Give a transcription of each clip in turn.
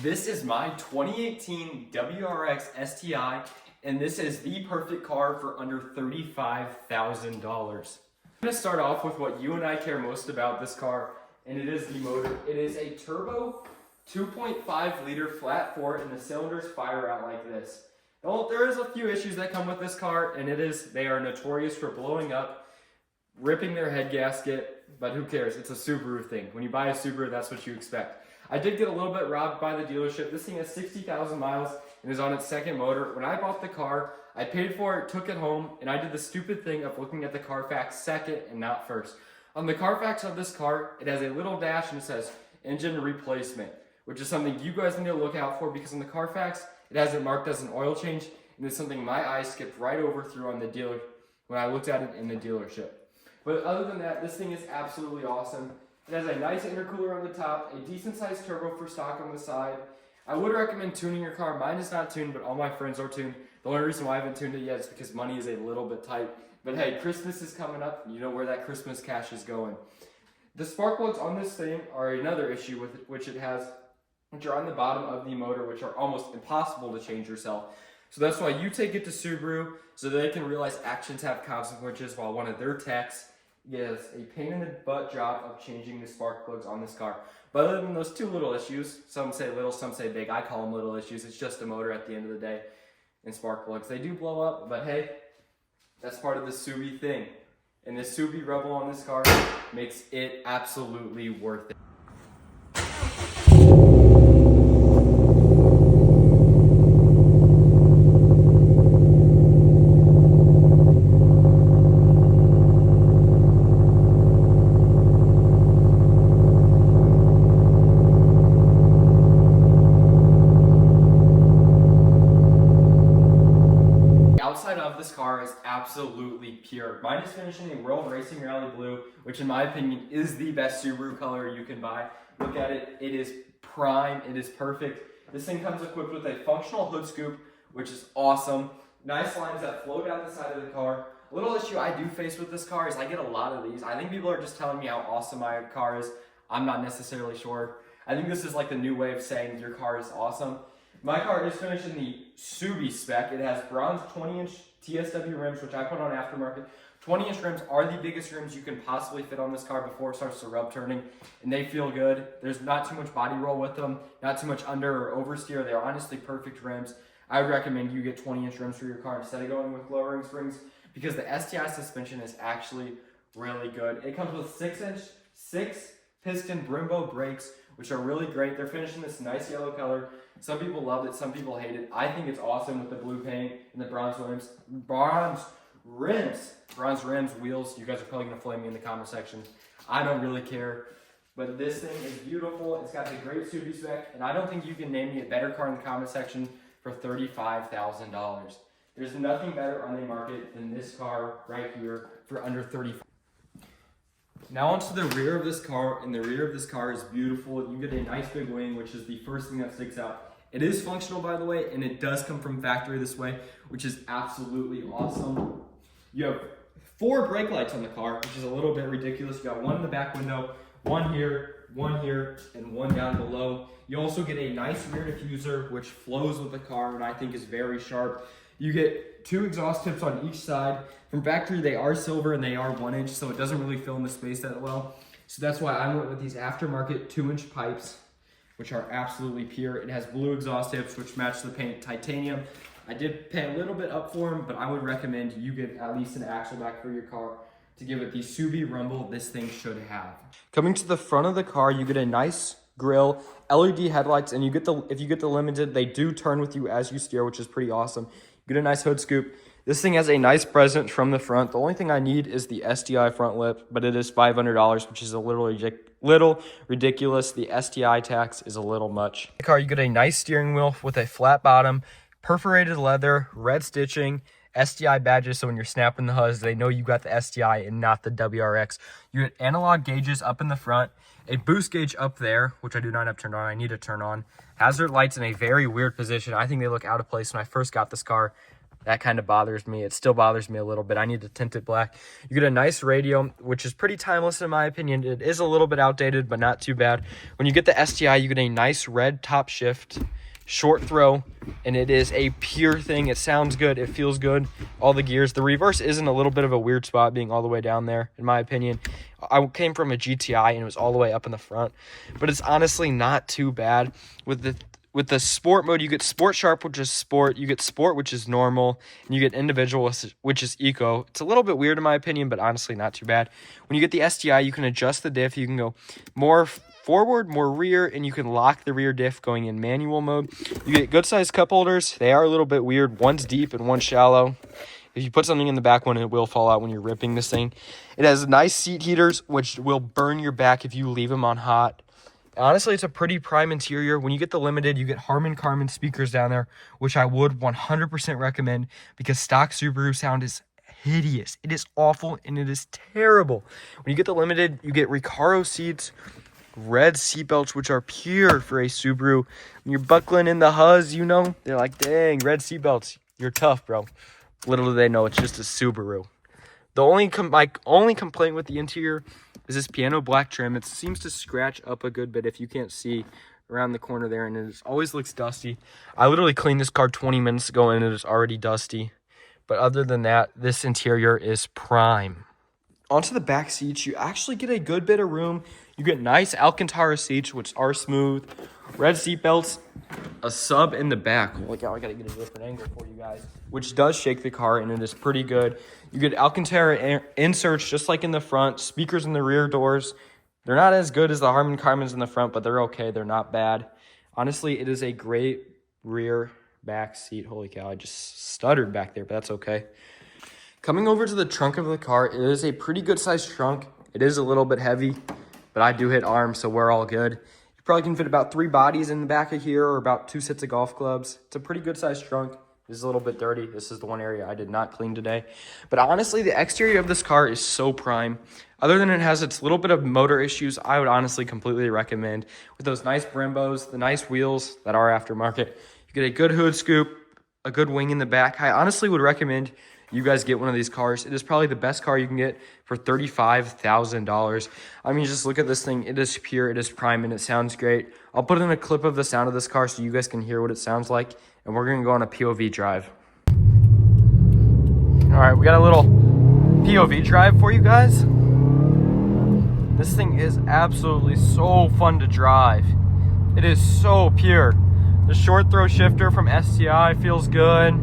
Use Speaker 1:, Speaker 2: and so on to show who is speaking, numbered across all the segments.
Speaker 1: This is my 2018 WRX STI, and this is the perfect car for under $35,000. I'm gonna start off with what you and I care most about this car, and it is the motor. It is a turbo 2.5 liter flat four, and the cylinders fire out like this. Well, there is a few issues that come with this car, and they are notorious for blowing up, ripping their head gasket, but who cares? It's a Subaru thing. When you buy a Subaru, that's what you expect. I did get a little bit robbed by the dealership. This thing has 60,000 miles and is on its second motor. When I bought the car, I paid for it, took it home, and I did the stupid thing of looking at the Carfax second and not first. On the Carfax of this car, it has a little dash and it says engine replacement, which is something you guys need to look out for because on the Carfax, it has it marked as an oil change, and it's something my eye skipped right over through on the dealer when I looked at it in the dealership. But other than that, this thing is absolutely awesome. It has a nice intercooler on the top, a decent sized turbo for stock on the side. I would recommend tuning your car. Mine is not tuned, but all my friends are tuned. The only reason why I haven't tuned it yet is because money is a little bit tight. But hey, Christmas is coming up. You know where that Christmas cash is going. The spark plugs on this thing are another issue with it, which are on the bottom of the motor, which are almost impossible to change yourself. So that's why you take it to Subaru so they can realize actions have consequences, while one of their techs gets a pain in the butt job of changing the spark plugs on this car. But other than those two little issues, some say little, some say big, I call them little issues. It's just a motor at the end of the day. And spark plugs, they do blow up, but hey, that's part of the Subi thing. And the Subi Rebel on this car makes it absolutely worth it. Outside of this car is absolutely pure. Mine is finishing in World Racing Rally Blue, which in my opinion is the best Subaru color you can buy. Look at it, it is prime, it is perfect. This thing comes equipped with a functional hood scoop, which is awesome. Nice lines that flow down the side of the car. A little issue I do face with this car is I get a lot of these. I think people are just telling me how awesome my car is. I'm not necessarily sure. I think this is like the new way of saying your car is awesome. My car is finished in the Subi spec. It has bronze 20-inch TSW rims, which I put on aftermarket. 20-inch rims are the biggest rims you can possibly fit on this car before it starts to rub turning, and they feel good. There's not too much body roll with them, not too much under or oversteer. They're honestly perfect rims. I would recommend you get 20-inch rims for your car instead of going with lowering springs because the STI suspension is actually really good. It comes with 6-piston Brembo brakes, which are really great. They're finished in this nice yellow color. Some people love it, some people hate it. I think it's awesome with the blue paint and the bronze rims, wheels. You guys are probably gonna flame me in the comment section. I don't really care, but this thing is beautiful. It's got the great Subi spec, and I don't think you can name me a better car in the comment section for $35,000. There's nothing better on the market than this car right here for under $35,000. Now onto the rear of this car, and the rear of this car is beautiful. You get a nice big wing, which is the first thing that sticks out. It is functional, by the way, and it does come from factory this way, which is absolutely awesome. You have 4 brake lights on the car, which is a little bit ridiculous. You got one in the back window, one here, and one down below. You also get a nice rear diffuser, which flows with the car, and I think is very sharp. You get 2 exhaust tips on each side. From factory, they are silver and they are 1-inch, so it doesn't really fill in the space that well. So that's why I went with these aftermarket 2-inch pipes, which are absolutely pure. It has blue exhaust tips, which match the paint titanium. I did pay a little bit up for them, but I would recommend you get at least an axle back for your car to give it the Subi rumble this thing should have. Coming to the front of the car, you get a nice grille, LED headlights, and if you get the limited, they do turn with you as you steer, which is pretty awesome. You get a nice hood scoop. This thing has a nice presence from the front. The only thing I need is the STI front lip, but it is $500, which is a little ridiculous. The STI tax is a little much. In the car, you get a nice steering wheel with a flat bottom, perforated leather, red stitching, STI badges, so when you're snapping the huzz, they know you got the STI and not the WRX. You get analog gauges up in the front, a boost gauge up there, which I do not have turned on. I need to turn on. Hazard lights in a very weird position. I think they look out of place when I first got this car. That kind of bothers me. It still bothers me a little bit. I need to tint it black. You get a nice radio, which is pretty timeless in my opinion. It is a little bit outdated, but not too bad. When you get the STI, you get a nice red top shift, short throw, and it is a pure thing. It sounds good. It feels good. All the gears. The reverse isn't a little bit of a weird spot being all the way down there, in my opinion. I came from a GTI, and it was all the way up in the front. But it's honestly not too bad. With the sport mode, you get sport sharp, which is sport. You get sport, which is normal. And you get individual, which is eco. It's a little bit weird in my opinion, but honestly not too bad. When you get the STI, you can adjust the diff. You can go more forward, more rear, and you can lock the rear diff going in manual mode. You get good sized cup holders. They are a little bit weird. One's deep and one's shallow. If you put something in the back one, it will fall out when you're ripping this thing. It has nice seat heaters, which will burn your back if you leave them on hot. Honestly, it's a pretty prime interior. When you get the limited, you get Harman Kardon speakers down there, which I would 100% recommend because stock Subaru sound is hideous. It is awful and it is terrible. When you get the limited, you get Recaro seats, red seatbelts, which are pure for a Subaru. When you're buckling in the Huzz, you know, they're like, dang, red seatbelts. You're tough, bro. Little do they know, it's just a Subaru. My only complaint with the interior is this piano black trim. It seems to scratch up a good bit if you can't see around the corner there, and it always looks dusty. I literally cleaned this car 20 minutes ago, and it is already dusty. But other than that, this interior is prime. Onto the back seats, you actually get a good bit of room. You get nice Alcantara seats, which are smooth. Red seat belts, a sub in the back. Look out, I gotta get a different angle for you guys. Which does shake the car, and it is pretty good. You get Alcantara inserts just like in the front. Speakers in the rear doors. They're not as good as the Harman Kardons in the front, but they're okay. They're not bad. Honestly, it is a great rear back seat. Holy cow, I just stuttered back there, but that's okay. Coming over to the trunk of the car, it is a pretty good sized trunk. It is a little bit heavy, but I do hit arms, so we're all good. You probably can fit about 3 bodies in the back of here or about 2 sets of golf clubs. It's a pretty good sized trunk. This is a little bit dirty. This is the one area I did not clean today. But honestly, the exterior of this car is so prime. Other than it has its little bit of motor issues, I would honestly completely recommend. With those nice Brembos, the nice wheels that are aftermarket, you get a good hood scoop, a good wing in the back. I honestly would recommend you guys get one of these cars. It is probably the best car you can get for $35,000. I mean, just look at this thing. It is pure, it is prime, and it sounds great. I'll put in a clip of the sound of this car so you guys can hear what it sounds like, and we're gonna go on a POV drive. All right, we got a little POV drive for you guys. This thing is absolutely so fun to drive. It is so pure. The short throw shifter from STI feels good.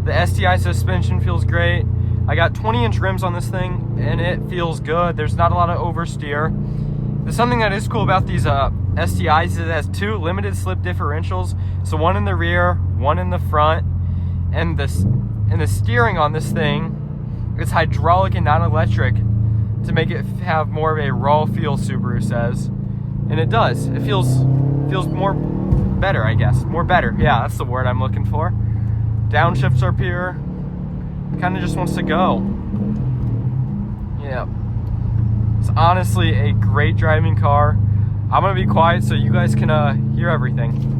Speaker 1: The STI suspension feels great. I got 20-inch rims on this thing, and it feels good. There's not a lot of oversteer. There's something that is cool about these STIs is it has 2 limited slip differentials. So one in the rear, one in the front. And the steering on this thing is hydraulic and not electric to make it have more of a raw feel, Subaru says. And it does. It feels more better, I guess. More better. Yeah, that's the word I'm looking for. Downshifts are pure. Kind of just wants to go. Yeah. It's honestly a great driving car. I'm gonna be quiet so you guys can hear everything.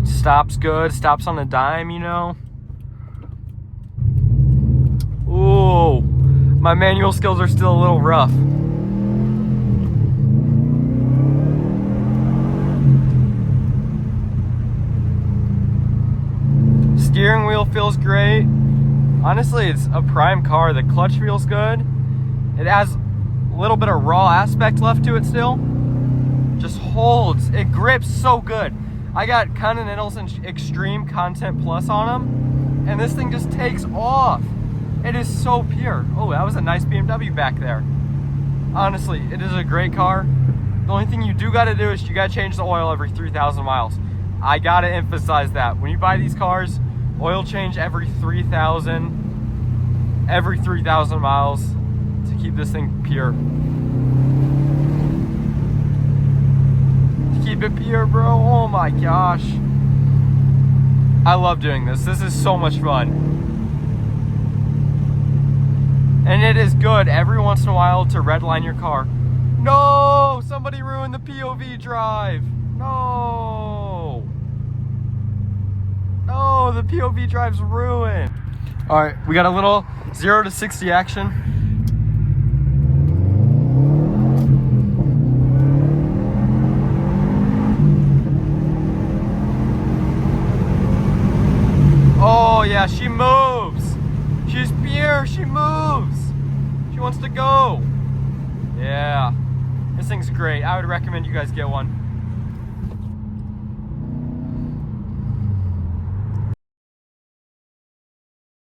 Speaker 1: Stops good, stops on a dime, you know. Ooh, my manual skills are still a little rough. Steering wheel feels great. Honestly, it's a prime car. The clutch feels good. It has a little bit of raw aspect left to it still. Just holds, it grips so good. I got Continentals and Extreme Content Plus on them, and this thing just takes off. It is so pure. Oh, that was a nice BMW back there. Honestly, it is a great car. The only thing you do got to do is you got to change the oil every 3,000 miles. I got to emphasize that. When you buy these cars, oil change every 3,000 miles. to keep this thing pure. Keep it pure, bro. Oh my gosh. I love doing this. This is so much fun. And it is good every once in a while to redline your car. No! Somebody ruined the POV drive. No! No, the POV drive's ruined. All right, we got a little 0 to 60 action. Oh yeah, she moves. She's pure, she moves. She wants to go. Yeah, this thing's great. I would recommend you guys get one.